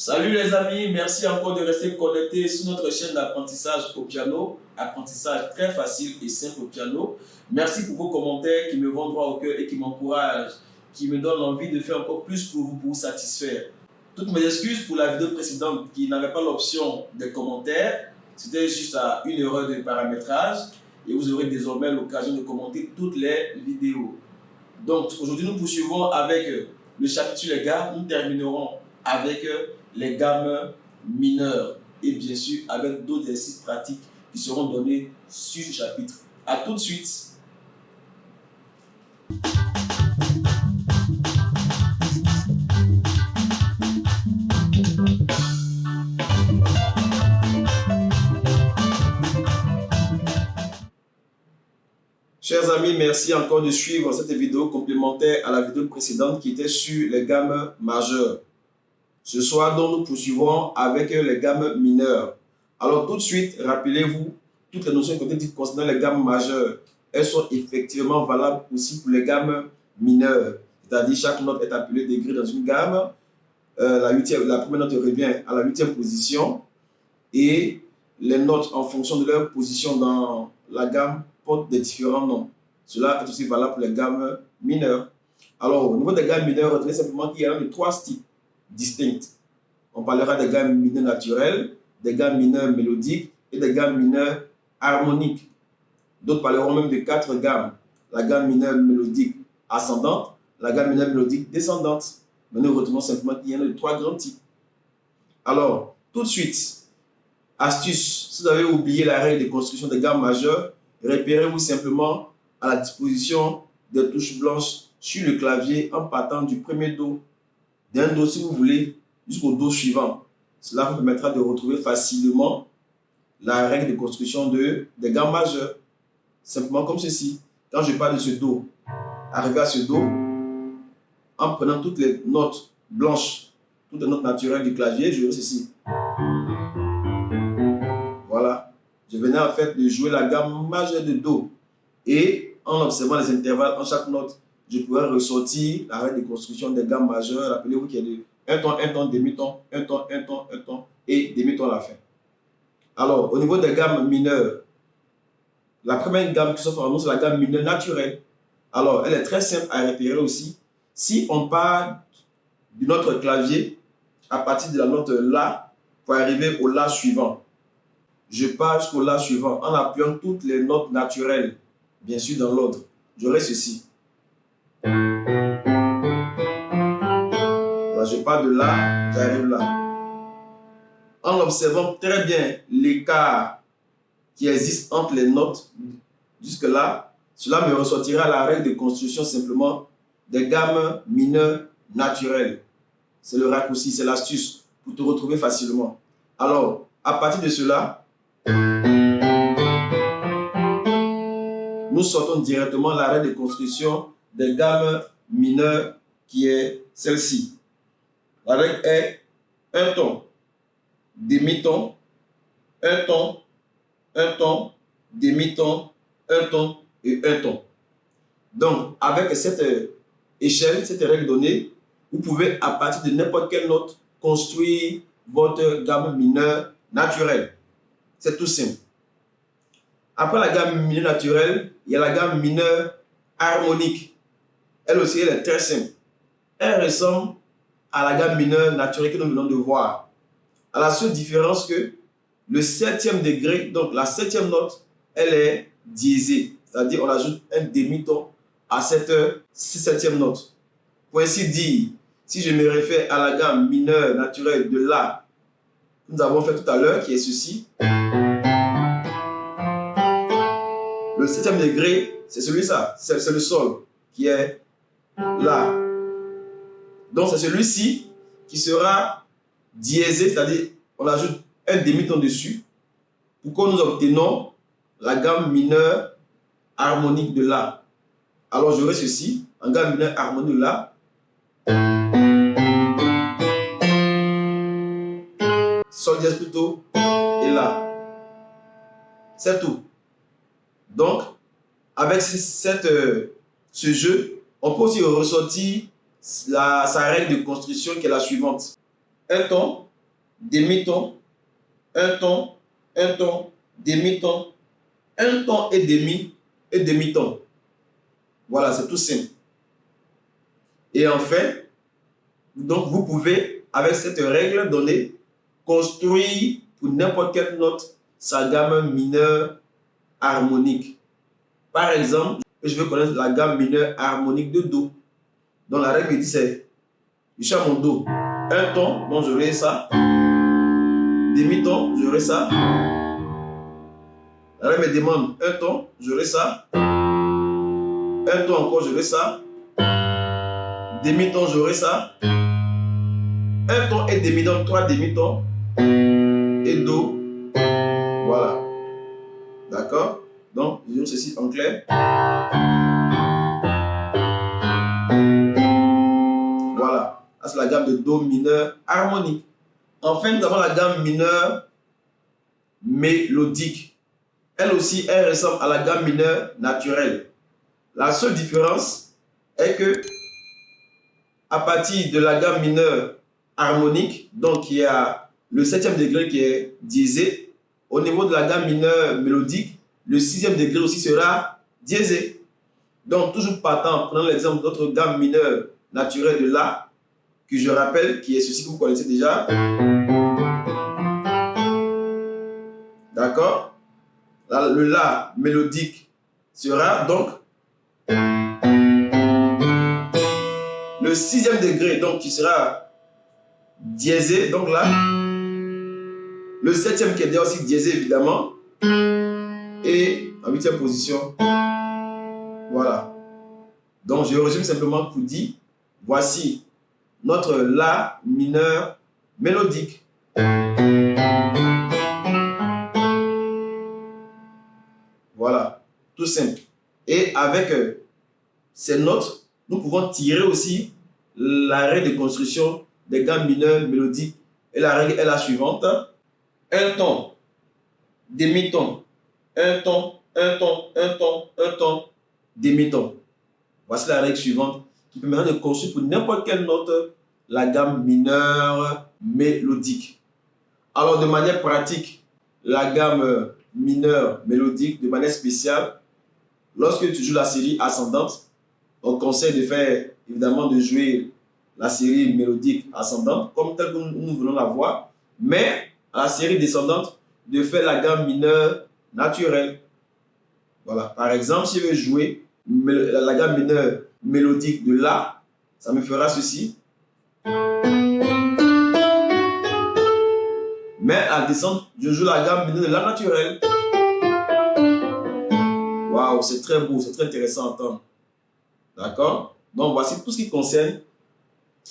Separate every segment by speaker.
Speaker 1: Salut les amis, merci encore de rester connectés sur notre chaîne d'apprentissage au piano, apprentissage très facile et simple au piano. Merci pour vos commentaires qui me vont droit au cœur et qui m'encouragent, qui me donnent envie de faire encore plus pour vous satisfaire. Toutes mes excuses pour la vidéo précédente qui n'avait pas l'option des commentaires, c'était juste à une erreur de paramétrage et vous aurez désormais l'occasion de commenter toutes les vidéos. Donc aujourd'hui nous poursuivons avec le chapitre sur les gammes, nous terminerons avec les gammes mineures et bien sûr avec d'autres exercices pratiques qui seront donnés sur ce chapitre. A tout de suite. Chers amis, merci encore de suivre cette vidéo complémentaire à la vidéo précédente qui était sur les gammes majeures. Ce soir, donc, nous poursuivrons avec les gammes mineures. Alors, tout de suite, rappelez-vous, toutes les notions qui ont été dites concernant les gammes majeures, elles sont effectivement valables aussi pour les gammes mineures. C'est-à-dire, chaque note est appelée degré dans une gamme. La première note revient à la 8e position. Et les notes, en fonction de leur position dans la gamme, portent des différents noms. Cela est aussi valable pour les gammes mineures. Alors, au niveau des gammes mineures, retenez simplement qu'il y a de 3 styles distinctes. On parlera des gammes mineures naturelles, des gammes mineures mélodiques et des gammes mineures harmoniques. D'autres parleront même de 4 gammes. La gamme mineure mélodique ascendante, la gamme mineure mélodique descendante. Mais nous retenons simplement qu'il y en a de 3 grands types. Alors, tout de suite, astuce, si vous avez oublié la règle de construction des gammes majeures, repérez-vous simplement à la disposition des touches blanches sur le clavier en partant du premier Do, d'un Do si vous voulez, jusqu'au Do suivant. Cela vous permettra de retrouver facilement la règle de construction des gammes majeures. Simplement comme ceci. Quand je parle de ce Do, arrivé à ce Do, en prenant toutes les notes blanches, toutes les notes naturelles du clavier, je fais ceci. Voilà. Je venais en fait de jouer la gamme majeure de Do. Et en observant les intervalles en chaque note, je pourrais ressortir la règle de construction des gammes majeures. Rappelez-vous qu'il y a un ton, demi-ton, un ton, un ton, un ton et demi-ton à la fin. Alors, au niveau des gammes mineures, la première gamme qui s'offre à nous, c'est la gamme mineure naturelle. Alors, elle est très simple à repérer aussi. Si on part de notre clavier à partir de la note La pour arriver au La suivant, je pars jusqu'au La suivant en appuyant toutes les notes naturelles, bien sûr dans l'ordre. J'aurai ceci. Voilà, je pars de là, j'arrive là. En observant très bien l'écart qui existe entre les notes jusque-là, cela me ressortira la règle de construction simplement des gammes mineures naturelles. C'est le raccourci, c'est l'astuce pour te retrouver facilement. Alors, à partir de cela, nous sortons directement la règle de construction des gammes mineures qui est celle-ci. La règle est un ton, demi-ton, un ton, demi-ton, un ton et un ton. Donc, avec cette échelle, cette règle donnée, vous pouvez à partir de n'importe quelle note construire votre gamme mineure naturelle. C'est tout simple. Après la gamme mineure naturelle, il y a la gamme mineure harmonique. Elle aussi, elle est très simple. Elle ressemble à la gamme mineure naturelle que nous venons de voir. À la seule différence que le 7e degré, donc la 7e note, elle est diésée. C'est-à-dire on ajoute un demi-ton à cette 7e note. Pour ainsi dire, si je me réfère à la gamme mineure naturelle de La, nous avons fait tout à l'heure, qui est ceci. Le 7e degré, c'est celui-là, c'est le sol qui est là. Donc c'est celui-ci qui sera diésé, c'est-à-dire on ajoute un demi-ton dessus pour que nous obtenons la gamme mineure harmonique de La. Alors j'aurai ceci, en gamme mineure harmonique de La. Sol dièse plutôt et La. C'est tout. Donc, avec ce jeu, on peut aussi ressortir sa règle de construction qui est la suivante. Un ton, demi-ton, un ton, demi-ton, un ton et demi-ton. Voilà, c'est tout simple. Et enfin, donc vous pouvez, avec cette règle donnée, construire pour n'importe quelle note sa gamme mineure harmonique. Par exemple, je veux connaître la gamme mineure harmonique de Do. Donc la règle dit c'est, je suis à mon Do, un ton, donc j'aurai ça, demi-ton, j'aurai ça. La règle me demande un ton, j'aurai ça, un ton encore, j'aurai ça, demi-ton, j'aurai ça, un ton et demi, donc 3 demi-tons et Do. Voilà. D'accord? Donc, disons ceci en clair. Voilà. C'est la gamme de Do mineur harmonique. Enfin, nous avons la gamme mineure mélodique. Elle aussi, elle ressemble à la gamme mineure naturelle. La seule différence est que à partir de la gamme mineure harmonique, donc il y a le 7e degré qui est diésé, au niveau de la gamme mineure mélodique, le 6e degré aussi sera diésé. Donc toujours partant, prenons l'exemple de notre gamme mineure naturelle de La, que je rappelle, qui est ceci que vous connaissez déjà. D'accord? Le La mélodique sera donc le 6e degré, donc qui sera diésé, donc là. Le 7e qui est déjà aussi diésé, évidemment. Et en 8e position. Voilà. Donc, je résume simplement pour dire, voici notre La mineur mélodique. Voilà. Tout simple. Et avec ces notes, nous pouvons tirer aussi la règle de construction des gammes mineures mélodiques. Et la règle est la suivante. Un ton, demi-ton, un ton, demi-ton. Voici la règle suivante qui permettra de construire pour n'importe quelle note la gamme mineure mélodique. Alors, de manière pratique, la gamme mineure mélodique, de manière spéciale, lorsque tu joues la série ascendante, on conseille de faire, évidemment, de jouer la série mélodique ascendante, comme telle que nous voulons la voir, mais à la série descendante, de faire la gamme mineure naturelle. Voilà. Par exemple, si je veux jouer la gamme mineure mélodique de La, ça me fera ceci. Mais à la descente, je joue la gamme mineure de La naturelle. Waouh, c'est très beau, c'est très intéressant à entendre. D'accord? Donc, voici tout ce qui concerne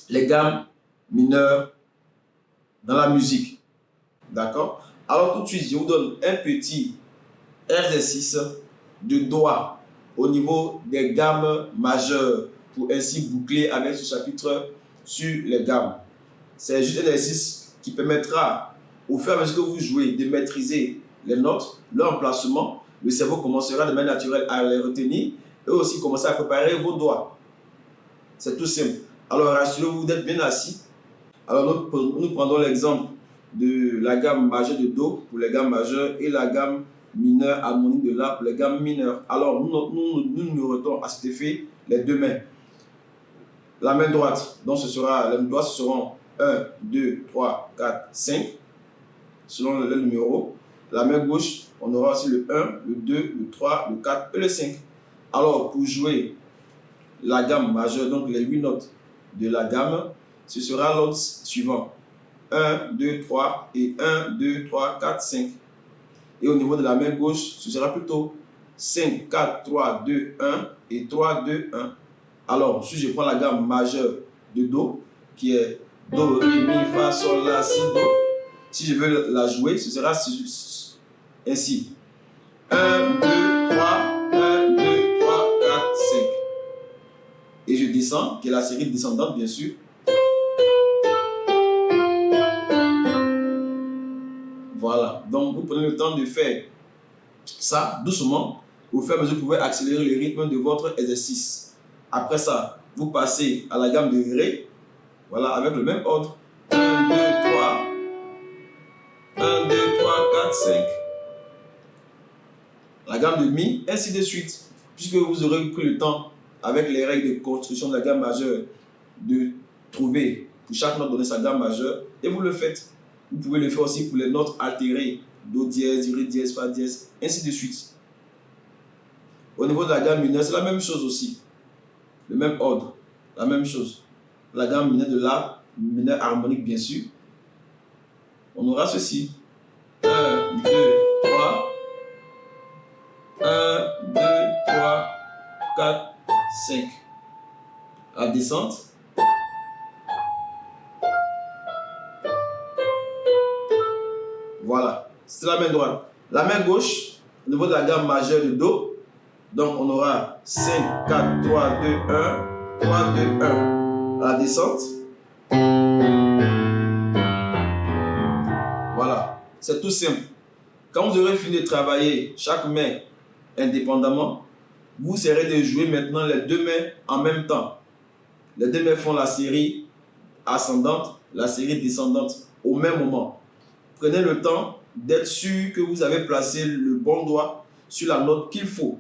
Speaker 1: les gammes mineures dans la musique. D'accord? Alors, tout de suite, je vous donne un petit exercice de doigts au niveau des gammes majeures pour ainsi boucler avec ce chapitre sur les gammes. C'est juste un exercice qui permettra, au fur et à mesure que vous jouez, de maîtriser les notes, leur emplacement. Le cerveau commencera de manière naturelle à les retenir et aussi commencer à préparer vos doigts. C'est tout simple. Alors, rassurez-vous d'être bien assis. Alors, nous prenons l'exemple de la gamme majeure de Do pour les gammes majeures et la gamme mineure harmonique de La pour les gammes mineures. Alors, nous retenons à cet effet les deux mains. La main droite, donc les doigts seront 1, 2, 3, 4, 5, selon le numéro. La main gauche, on aura aussi le 1, le 2, le 3, le 4 et le 5. Alors, pour jouer la gamme majeure, donc les 8 notes de la gamme, ce sera l'ordre suivant. 1, 2, 3 et 1, 2, 3, 4, 5. Et au niveau de la main gauche, ce sera plutôt 5, 4, 3, 2, 1 et 3, 2, 1. Alors, si je prends la gamme majeure de Do, qui est Do, Ré, Mi, Fa, Sol, La, Si, Do, si je veux la jouer, ce sera ainsi. 1, 2, 3, 1, 2, 3, 4, 5. Et je descends, qui est la série descendante, bien sûr. Voilà. Donc, vous prenez le temps de faire ça doucement. Au fur et à mesure que vous pouvez accélérer le rythme de votre exercice. Après ça, vous passez à la gamme de Ré. Voilà, avec le même ordre. 1, 2, 3. 5. La gamme de Mi, ainsi de suite. Puisque vous aurez pris le temps, avec les règles de construction de la gamme majeure, de trouver pour chaque note donner sa gamme majeure, et vous le faites. Vous pouvez le faire aussi pour les notes altérées, Do dièse, Ré dièse, Fa dièse, ainsi de suite. Au niveau de la gamme mineure, c'est la même chose aussi. Le même ordre, la même chose. La gamme mineure de La, mineur harmonique bien sûr. On aura ceci. 1, 2, 3. 1, 2, 3, 4, 5. La descente. Voilà, c'est la main droite. La main gauche, au niveau de la gamme majeure de Do, donc on aura 5, 4, 3, 2, 1, 3, 2, 1. La descente. Voilà, c'est tout simple. Quand vous aurez fini de travailler chaque main indépendamment, vous serez de jouer maintenant les deux mains en même temps. Les deux mains font la série ascendante, la série descendante au même moment. Prenez le temps d'être sûr que vous avez placé le bon doigt sur la note qu'il faut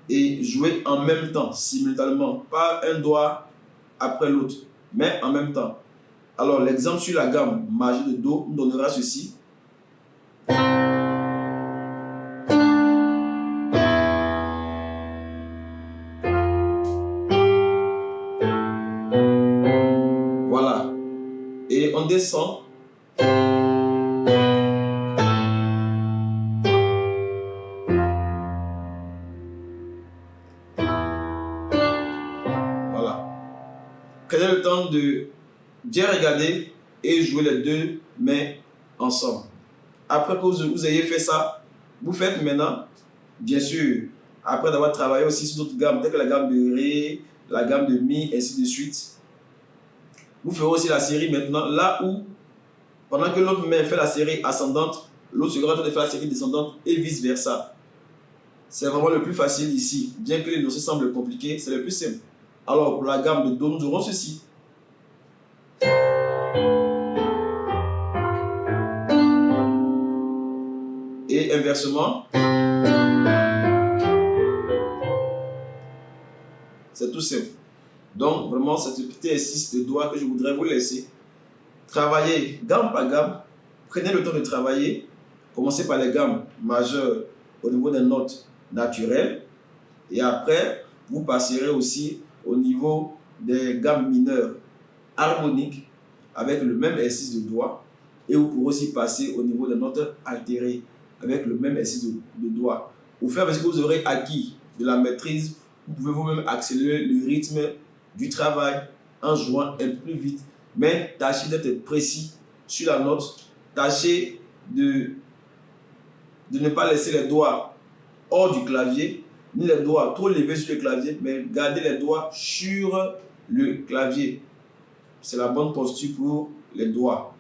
Speaker 1: et jouez en même temps, simultanément, pas un doigt après l'autre, mais en même temps. Alors l'exemple sur la gamme majeure de Do nous donnera ceci. Voilà. Et on descend. Voilà. Prenez le temps de bien regarder et jouer les deux mains ensemble. Après que vous ayez fait ça, vous faites maintenant, bien sûr, après d'avoir travaillé aussi sur d'autres gammes, telles que la gamme de Ré, la gamme de Mi, ainsi de suite. Vous ferez aussi la série maintenant, là où, pendant que l'autre main fait la série ascendante, l'autre sera en train de faire la série descendante et vice versa. C'est vraiment le plus facile ici. Bien que les notions semblent compliquées, c'est le plus simple. Alors, pour la gamme de Do, nous aurons ceci. Et inversement, c'est tout simple. Donc, vraiment, c'est ce petit exercice de doigts que je voudrais vous laisser. Travaillez gamme par gamme. Prenez le temps de travailler. Commencez par les gammes majeures au niveau des notes naturelles. Et après, vous passerez aussi au niveau des gammes mineures harmoniques avec le même exercice de doigts. Et vous pourrez aussi passer au niveau des notes altérées avec le même exercice de doigts. Au fur et à mesure que vous aurez acquis de la maîtrise, vous pouvez vous-même accélérer le rythme du travail en jouant un peu plus vite. Mais tâchez d'être précis sur la note. Tâchez de ne pas laisser les doigts hors du clavier, ni les doigts trop levés sur le clavier, mais gardez les doigts sur le clavier. C'est la bonne posture pour les doigts.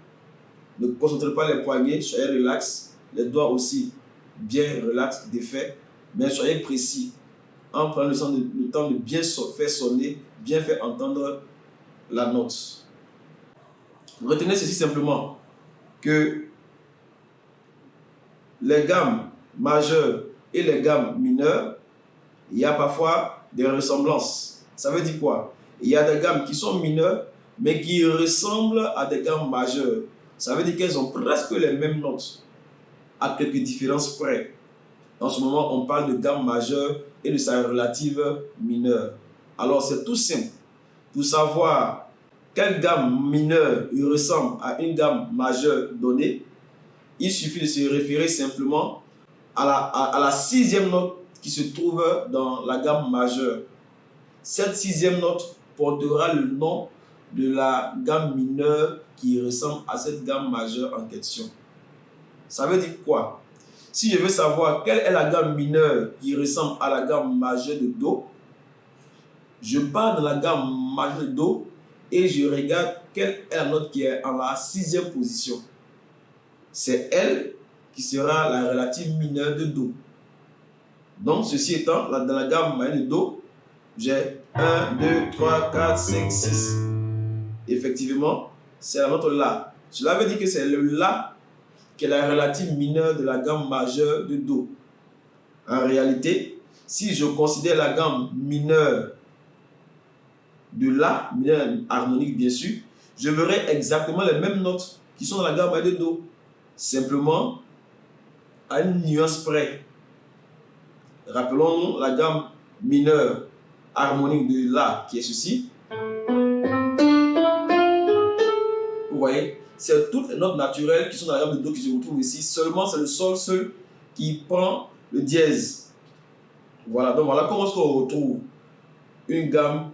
Speaker 1: Ne concentrez pas les poignets, soyez relax. Les doigts aussi bien relax, défaits, mais soyez précis en prenant le temps de bien faire sonner, bien faire entendre la note. Retenez ceci simplement, que les gammes majeures et les gammes mineures, il y a parfois des ressemblances. Ça veut dire quoi? Il y a des gammes qui sont mineures, mais qui ressemblent à des gammes majeures. Ça veut dire qu'elles ont presque les mêmes notes, à quelques différences près. En ce moment, on parle de gamme majeure et de sa relative mineure. Alors, c'est tout simple. Pour savoir quelle gamme mineure ressemble à une gamme majeure donnée, il suffit de se référer simplement à la sixième note qui se trouve dans la gamme majeure. Cette sixième note portera le nom de la gamme mineure qui ressemble à cette gamme majeure en question. Ça veut dire quoi? Si je veux savoir quelle est la gamme mineure qui ressemble à la gamme majeure de Do, je pars dans la gamme majeure de Do et je regarde quelle est la note qui est en la sixième position. C'est elle qui sera la relative mineure de Do. Donc, ceci étant, dans la gamme majeure de Do, j'ai 1, 2, 3, 4, 5, 6. Effectivement, c'est la note La. Cela veut dire que c'est le La qui est la relative mineure de la gamme majeure de Do. En réalité, si je considère la gamme mineure de La, mineure harmonique bien sûr, je verrai exactement les mêmes notes qui sont dans la gamme de Do. Simplement, à une nuance près. Rappelons-nous la gamme mineure harmonique de La qui est ceci. Vous voyez, c'est toutes les notes naturelles qui sont dans la gamme de Do qui se retrouvent ici. Seulement, c'est le sol seul qui prend le dièse. Voilà, donc voilà comment on retrouve une gamme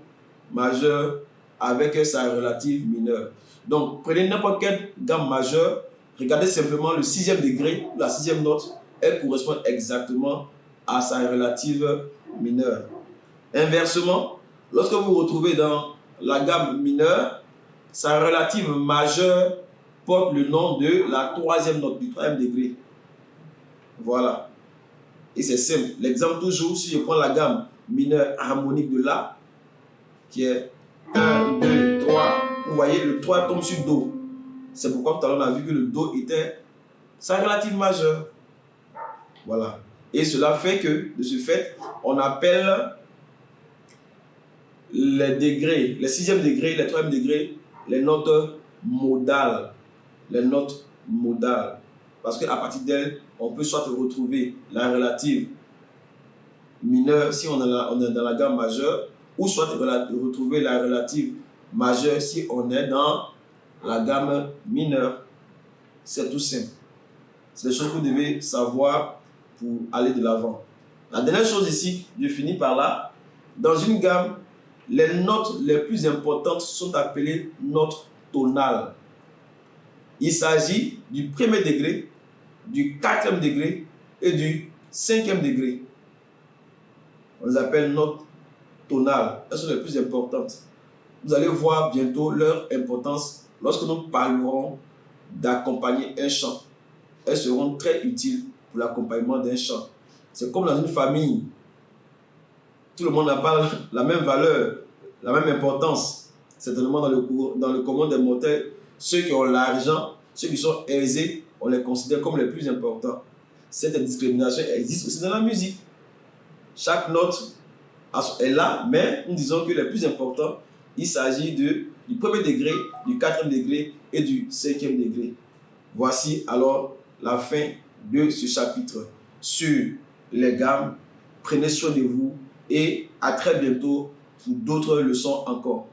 Speaker 1: majeure avec sa relative mineure. Donc, prenez n'importe quelle gamme majeure, regardez simplement le sixième degré, la sixième note, elle correspond exactement à sa relative mineure. Inversement, lorsque vous retrouvez dans la gamme mineure, sa relative majeure porte le nom de la troisième note, du troisième degré. Voilà. Et c'est simple. L'exemple toujours, si je prends la gamme mineure harmonique de La, qui est 1, 2, 3, vous voyez, le 3 tombe sur Do. C'est pourquoi tout à l'heure on a vu que le Do était sa relative majeure. Voilà. Et cela fait que, de ce fait, on appelle les degrés, les sixième degrés, les troisième degrés, les notes modales. Les notes modales. Parce qu'à partir d'elles, on peut soit retrouver la relative mineure si on est dans la gamme majeure, ou soit retrouver la relative majeure si on est dans la gamme mineure. C'est tout simple. C'est des choses que vous devez savoir pour aller de l'avant. La dernière chose ici, je finis par là. Dans une gamme, les notes les plus importantes sont appelées notes tonales. Il s'agit du premier degré, du quatrième degré et du cinquième degré. On les appelle notes tonales. Elles sont les plus importantes. Vous allez voir bientôt leur importance lorsque nous parlerons d'accompagner un chant. Elles seront très utiles pour l'accompagnement d'un chant. C'est comme dans une famille. Tout le monde n'a pas la même valeur, la même importance. Certainement dans le commun des mortels, ceux qui ont l'argent, ceux qui sont aisés, on les considère comme les plus importants. Cette discrimination existe aussi dans la musique. Chaque note est là, mais nous disons que les plus importants, il s'agit du premier degré, du quatrième degré et du cinquième degré. Voici alors la fin de ce chapitre sur les gammes. Prenez soin de vous et à très bientôt pour d'autres leçons encore.